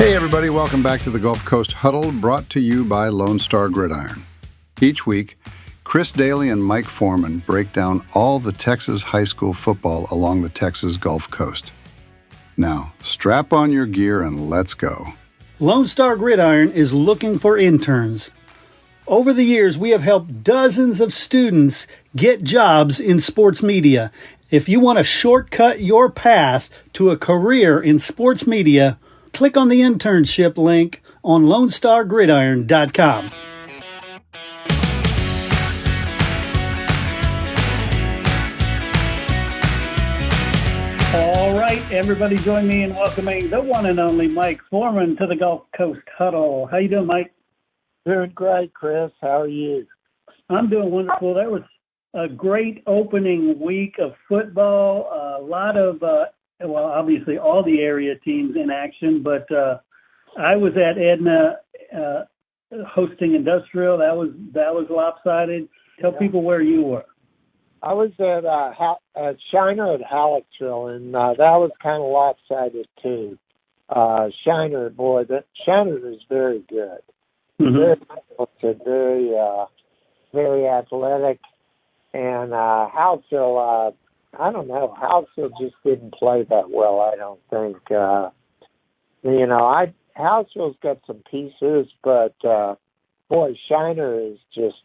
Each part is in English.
Hey everybody, welcome back to the Gulf Coast Huddle, brought to you by Lone Star Gridiron. Each week, Chris Daly and Mike Foreman break down all the Texas high school football along the Texas Gulf Coast. Now, strap on your gear and let's go. Lone Star Gridiron is looking for interns. Over the years, we have helped dozens of students get jobs in sports media. If you want to shortcut your path to a career in sports media, click on the internship link on LoneStarGridiron.com. All right, everybody join me in welcoming the one and only Mike Foreman to the Gulf Coast Huddle. How you doing, Mike? Doing great, Chris. How are you? I'm doing wonderful. That was a great opening week of football. A lot of, obviously all the area teams in action, but I was at Edna hosting Industrial. That was lopsided. Tell people where you were. I was at Shiner at Hallettsville, and that was kind of lopsided too. Shiner is very good. Mm-hmm. Very talented, very athletic, and Hallettsville. I don't know. Hallettsville just didn't play that well. I don't think. Hallettsville's got some pieces, but boy, Shiner is just.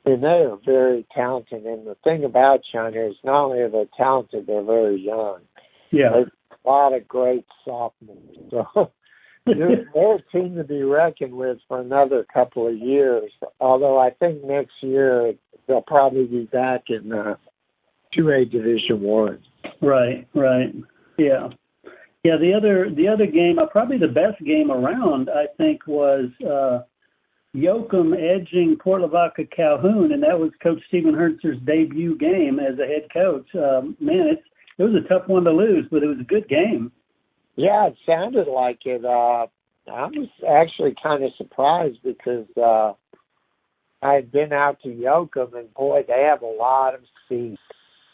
And they are very talented. And the thing about Shiner is not only are they talented, they're very young. Yeah. There's a lot of great sophomores. So they're a team to be reckoned with for another couple of years. Although I think next year they'll probably be back in 2A Division One. Right. Yeah. Yeah, the other game, probably the best game around, I think, was Yoakum edging Port Lavaca Calhoun, and that was Coach Stephen Hertzer's debut game as a head coach. It was a tough one to lose, but it was a good game. Yeah, it sounded like it. I was actually kind of surprised because I had been out to Yoakum, and boy, they have a lot of speed.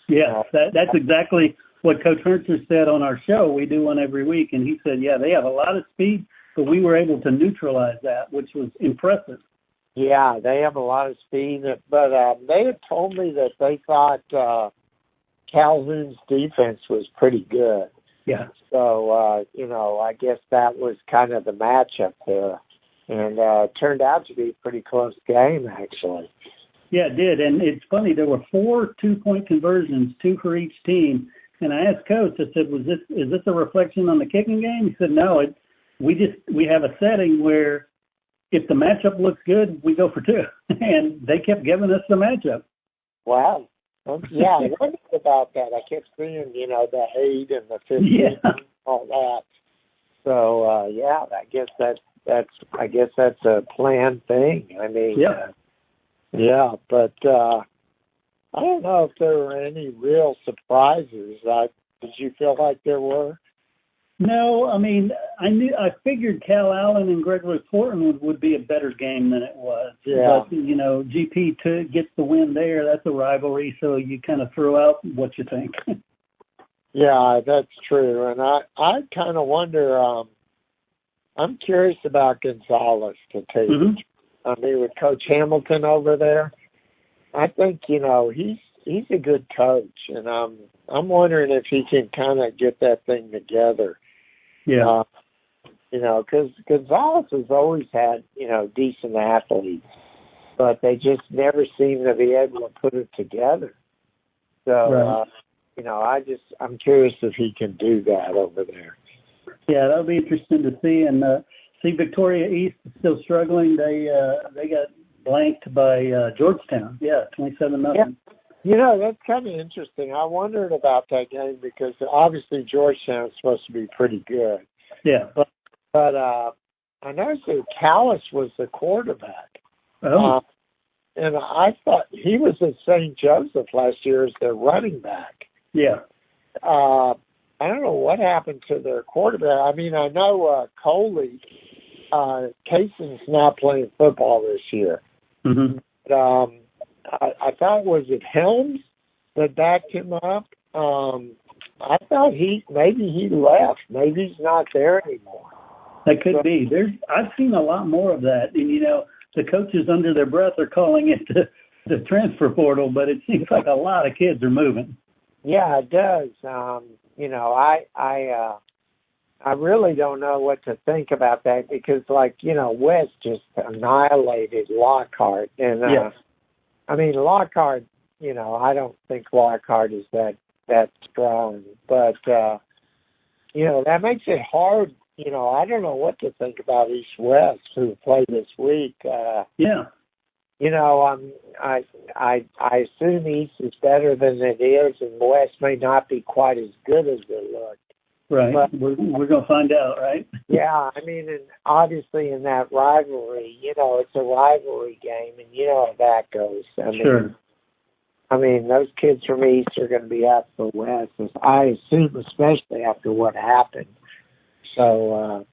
Yeah, that's exactly what Coach Hertzer said on our show. We do one every week, and he said, yeah, they have a lot of speed, but we were able to neutralize that, which was impressive. Yeah, they have a lot of speed, but they had told me that they thought Calhoun's defense was pretty good. Yeah. So, I guess that was kind of the matchup there. And it turned out to be a pretty close game, actually. Yeah, it did. And it's funny, there were 4 2-point conversions, 2 for each team. And I asked Coach, I said, is this a reflection on the kicking game? He said, no, we have a setting where if the matchup looks good, we go for 2. And they kept giving us the matchup. Wow. Yeah, I wondered about that. I kept seeing, the 8 and the 15 and all that. So, I guess that's a planned thing. I mean, but I don't know if there were any real surprises. Did you feel like there were? No, I mean, I figured Cal Allen and Gregory Portland would be a better game than it was. Yeah. But, GP gets the win there. That's a rivalry, so you kind of throw out what you think. Yeah, that's true. And I kind of wonder, I'm curious about Gonzalez to take it. I mean, with Coach Hamilton over there, I think, he's a good coach, and I'm wondering if he can kind of get that thing together. Yeah. Because Gonzalez has always had, decent athletes, but they just never seem to be able to put it together. So, right. I'm curious if he can do that over there. Yeah, that'll be interesting to see. And see, Victoria East is still struggling. They got blanked by Georgetown. Yeah, 27-0. Yeah. That's kind of interesting. I wondered about that game because obviously Georgetown is supposed to be pretty good. Yeah. But I noticed that Callis was the quarterback. Oh. And I thought he was at St. Joseph last year as their running back. Yeah. I don't know what happened to their quarterback. I mean, I know Coley, Cason's not playing football this year. Mm-hmm. But, I thought, was it Helms that backed him up? I thought maybe he left. Maybe he's not there anymore. That could be. I've seen a lot more of that, and the coaches under their breath are calling it the transfer portal, but it seems like a lot of kids are moving. Yeah, it does. I really don't know what to think about that because, West just annihilated Lockhart, and Lockhart. I don't think Lockhart is that strong, but that makes it hard. I don't know what to think about East West who play this week. I assume East is better than it is, and West may not be quite as good as it looked. Right. But, we're going to find out, right? Yeah, and obviously in that rivalry, it's a rivalry game, and how that goes. Sure. Those kids from East are going to be out for West, I assume, especially after what happened. So,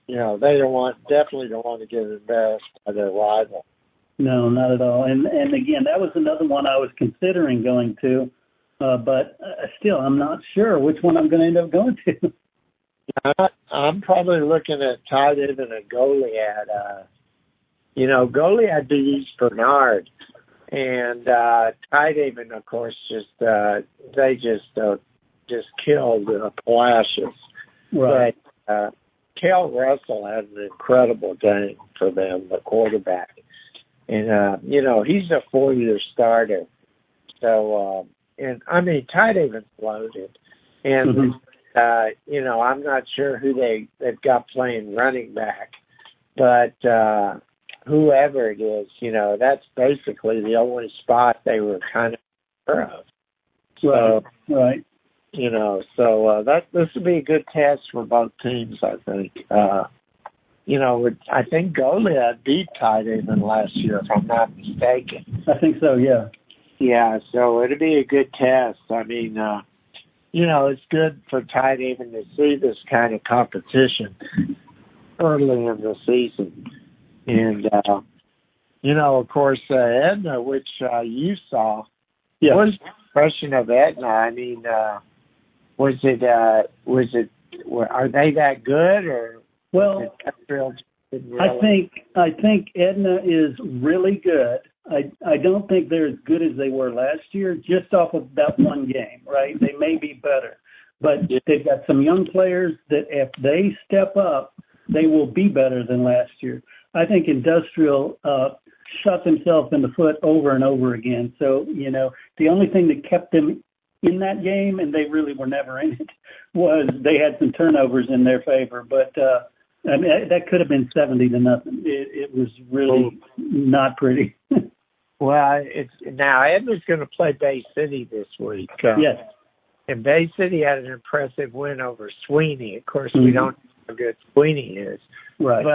they definitely don't want to get embarrassed by their rival. No, not at all. And again, that was another one I was considering going to, but still, I'm not sure which one I'm going to end up going to. I'm probably looking at Titan and a Goliad. Goliad beat East Bernard, and Tidehaven, of course, they just killed Palacios. Right. But Cal Russell had an incredible game for them, the quarterback. And, he's a 4-year starter. So, Tidehaven's loaded. And, I'm not sure who they've got playing running back. But whoever it is, that's basically the only spot they were kind of sure of. So, right. This would be a good test for both teams, I think. I think Goliad beat Tidehaven last year, if I'm not mistaken. I think so, yeah. Yeah, so it'll be a good test. It's good for Tidehaven to see this kind of competition early in the season. And, of course, Edna, which you saw, what was the impression of Edna? Are they that good, or? Well, I think Edna is really good. I don't think they're as good as they were last year, just off of that one game, right? They may be better, but they've got some young players that if they step up, they will be better than last year. I think Industrial shot themselves in the foot over and over again. So, the only thing that kept them in that game, and they really were never in it, was they had some turnovers in their favor. But that could have been 70-0. It was really not pretty. Well, now Edna's going to play Bay City this week. Yes. And Bay City had an impressive win over Sweeney. Of course, we don't know how good Sweeney is. Right.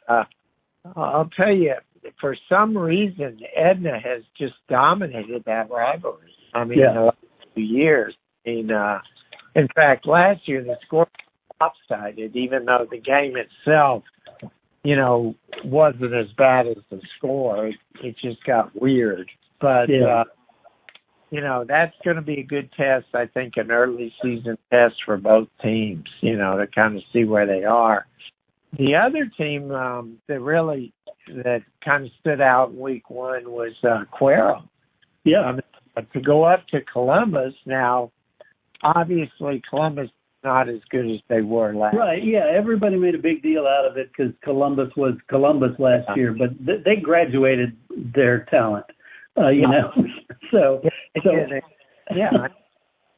But I'll tell you, for some reason, Edna has just dominated that rivalry. The last few years. In fact, last year the score was lopsided, even though the game itself, wasn't as bad as the score. It just got weird. But, that's going to be a good test, I think, an early season test for both teams, to kind of see where they are. The other team that kind of stood out in week one was Cuero. Yeah. To go up to Columbus now, obviously Columbus is not as good as they were last year. Right, yeah. Everybody made a big deal out of it because Columbus was Columbus last year, but they graduated their talent, So, yeah.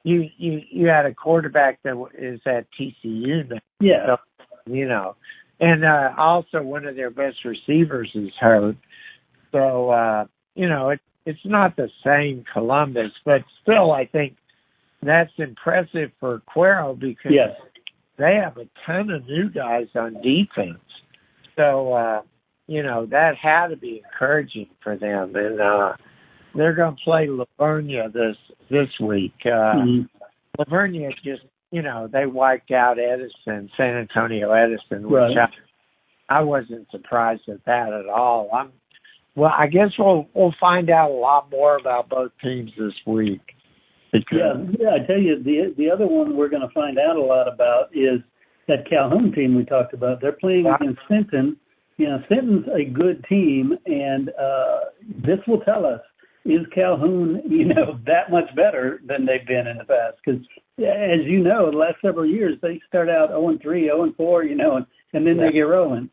You had a quarterback that is at TCU now. Yeah. So, and also one of their best receivers is hurt. So, it's not the same Columbus, but still I think that's impressive for Cuero because they have a ton of new guys on defense. So, that had to be encouraging for them. And they're going to play Livonia this week. Livonia just, they wiped out Edison, San Antonio Edison, which I wasn't surprised at that at all. Well, I guess we'll find out a lot more about both teams this week. I tell you, the other one we're going to find out a lot about is that Calhoun team we talked about. They're playing against Sinton. You know, Sinton's a good team, and this will tell us, is Calhoun, that much better than they've been in the past? Because, as you know, the last several years, they start out 0-3, 0-4, and then they get rolling.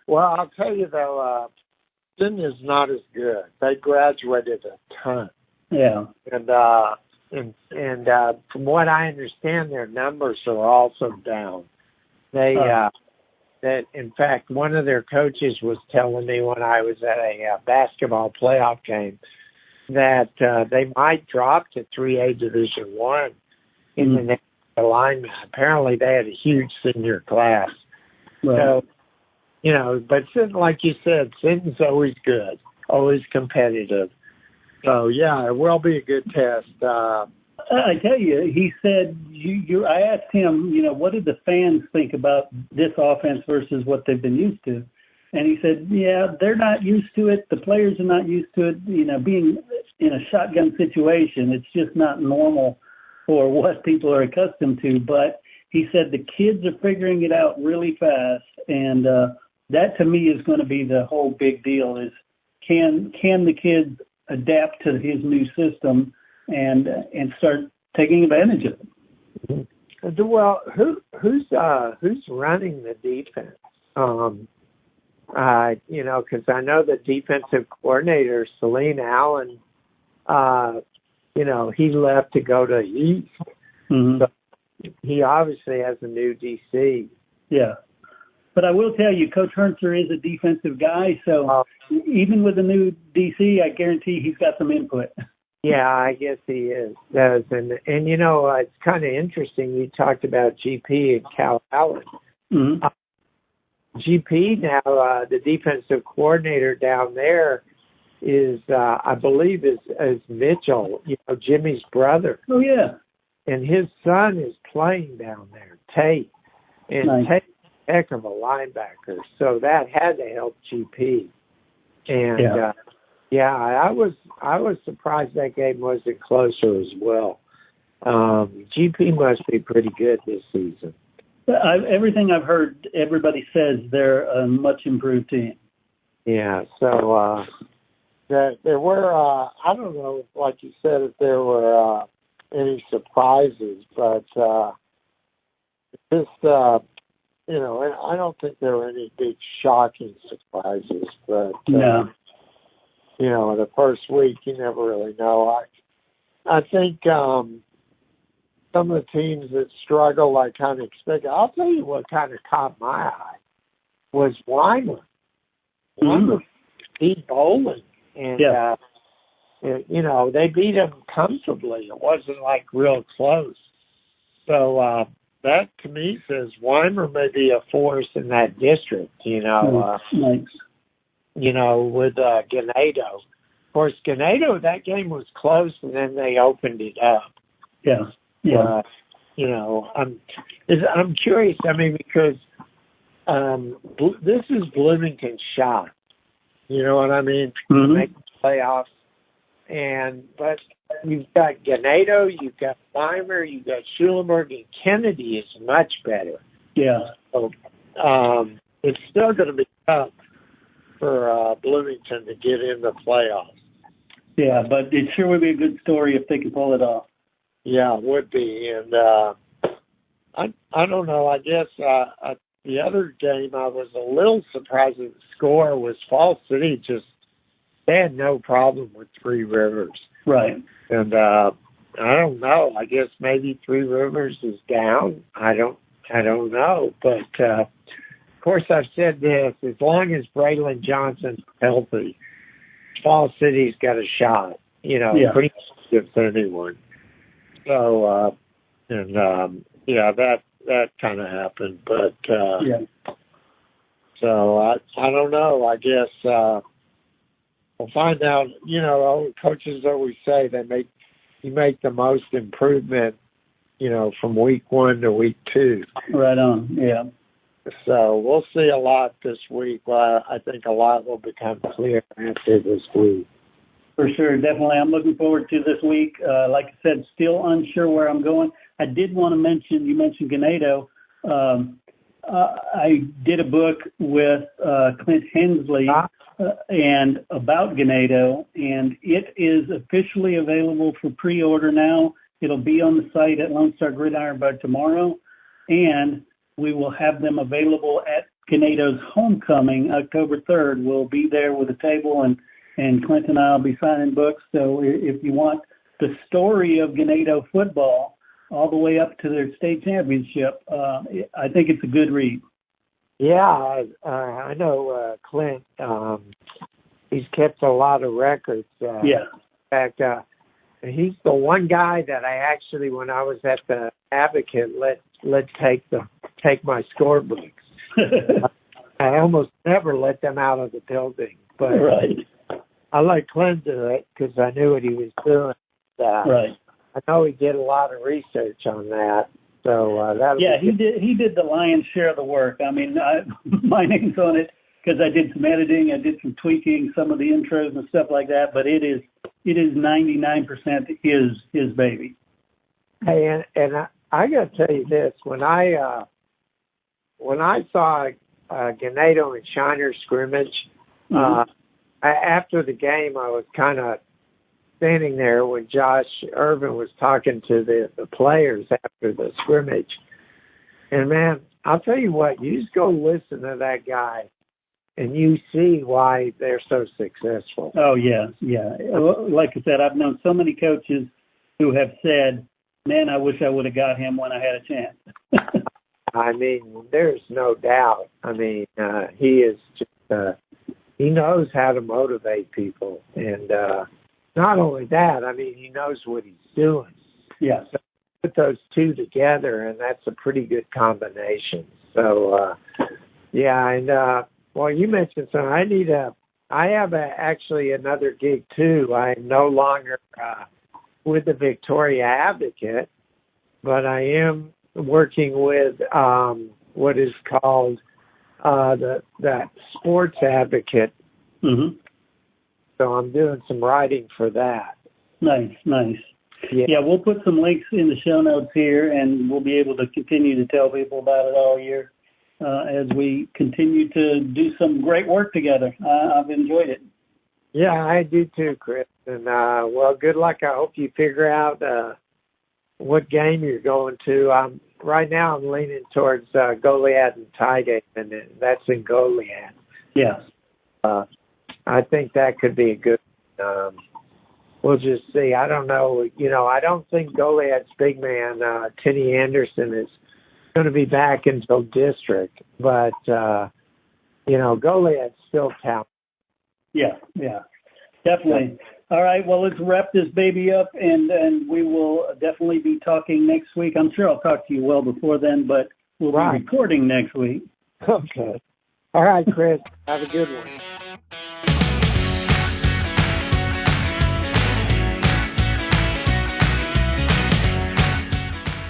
Well, I'll tell you, though, Sinton is not as good. They graduated a ton. Yeah. And from what I understand, their numbers are also down. That in fact, one of their coaches was telling me when I was at a basketball playoff game that they might drop to 3A Division I in the next alignment. Apparently, they had a huge senior class. Right. So, but Sinton, like you said, Sinton's always good, always competitive. So, yeah, it will be a good test. I tell you, he said, I asked him, what did the fans think about this offense versus what they've been used to? And he said, yeah, they're not used to it. The players are not used to it. Being in a shotgun situation, it's just not normal for what people are accustomed to. But he said the kids are figuring it out really fast. And that, to me, is going to be the whole big deal is can the kids adapt to his new system and start taking advantage of it. Well, who's running the defense? Because I know the defensive coordinator, Celine Allen, he left to go to East. Mm-hmm. So he obviously has a new DC. Yeah. But I will tell you, Coach Herntzer is a defensive guy, so even with a new DC, I guarantee he's got some input. Yeah, I guess he does. And it's kind of interesting. You talked about GP and Cal Allen. Mm-hmm. GP now, the defensive coordinator down there is, I believe, is Mitchell, Jimmy's brother. Oh, yeah. And his son is playing down there, Tate. And nice. Tate's a heck of a linebacker. So that had to help GP. And, I was surprised that game wasn't closer as well. GP must be pretty good this season. Everything I've heard, everybody says they're a much improved team. Yeah, so there were, I don't know, like you said, if there were any surprises, but I don't think there were any big shocking surprises, but no. In the first week, you never really know. I think some of the teams that struggle, I kind of expect. I'll tell you what kind of caught my eye was Weimer. Weimer beat Bowling, and they beat them comfortably. It wasn't like real close. So that to me says Weimer may be a force in that district. Nice. With Ganado. Of course, Ganado, that game was close, and then they opened it up. Yeah. Yeah. I'm curious. I mean, because this is Bloomington's shot. You know what I mean? Mm-hmm. Make the playoffs. But you've got Ganado, you've got Weimer, you've got Schulenburg, and Kennedy is much better. Yeah. So it's still going to be tough for Bloomington to get in the playoffs. Yeah, but it sure would be a good story if they can pull it off. Yeah, it would be. And I don't know. I guess the other game I was a little surprised at the score was Fall City they had no problem with Three Rivers. Right. And I don't know. I guess maybe Three Rivers is down. I don't know. But of course, I've said this: as long as Braylon Johnson's healthy, Fall City's got a shot. Pretty much against anyone. So, that kind of happened. But so I don't know. I guess we'll find out. Coaches always say you make the most improvement, from week 1 to week 2. Right on. Yeah. So we'll see a lot this week. I think a lot will become clear after this week. For sure, definitely. I'm looking forward to this week. Like I said, still unsure where I'm going. I did want to mention, you mentioned Ganado. I did a book with Clint Hensley and about Ganado, and it is officially available for pre-order now. It'll be on the site at Lone Star Gridiron by tomorrow, and we will have them available at Ganado's homecoming, October 3rd. We'll be there with a table, and Clint and I will be signing books. So if you want the story of Ganado football all the way up to their state championship, I think it's a good read. Yeah, I know Clint. He's kept a lot of records. Yeah. In fact, he's the one guy that I actually, when I was at the Advocate, let take my scorebooks. I almost never let them out of the building, but right. I let Clint do it because I knew what he was doing. Right. I know he did a lot of research on that. So he did the lion's share of the work. I mean, my name's on it because I did some editing, I did some tweaking, some of the intros and stuff like that. But it is 99% his baby. Hey, and I got to tell you this: when I saw Ganado and Shiner scrimmage, after the game, I was kind of standing there when Josh Irvin was talking to the players after the scrimmage. And, man, I'll tell you what, you just go listen to that guy, and you see why they're so successful. Oh, yeah. Like I said, I've known so many coaches who have said, man, I wish I would have got him when I had a chance. I mean, there's no doubt. I mean, he is just he knows how to motivate people. And not only that, I mean, he knows what he's doing. Yeah. So put those two together, and that's a pretty good combination. So, and well, you mentioned something. I have actually another gig too. I'm no longer with the Victoria Advocate, but I am working with what is called the Sports Advocate. Mm-hmm. So I'm doing some writing for that. Nice. Yeah, we'll put some links in the show notes here, and we'll be able to continue to tell people about it all year as we continue to do some great work together. I've enjoyed it. Yeah, I do too, Chris. And, well, good luck. I hope you figure out what game you're going to. Right now I'm leaning towards Goliad and Tigate, and that's in Goliad. Yeah. I think that could be a good we'll just see. I don't know. I don't think Goliad's big man, Tinny Anderson, is going to be back until district. But, Goliad's still talented. Yeah, definitely. All right, well, let's wrap this baby up, and we will definitely be talking next week. I'm sure I'll talk to you well before then, but we'll be recording next week. Okay. All right, Chris. Have a good one.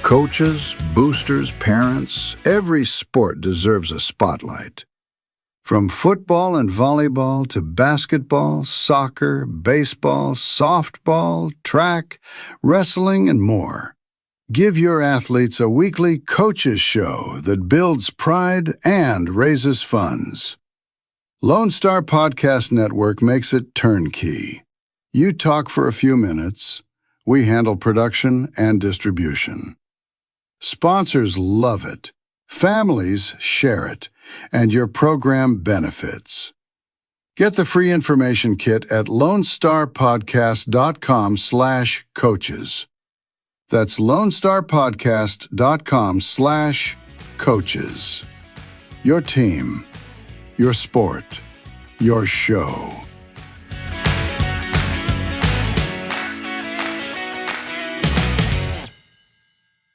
Coaches, boosters, parents, every sport deserves a spotlight. From football and volleyball to basketball, soccer, baseball, softball, track, wrestling, and more. Give your athletes a weekly coaches show that builds pride and raises funds. Lone Star Podcast Network makes it turnkey. You talk for a few minutes. We handle production and distribution. Sponsors love it. Families share it. And your program benefits. Get the free information kit at lonestarpodcast.com/coaches. That's lonestarpodcast.com/coaches. Your team, your sport, your show.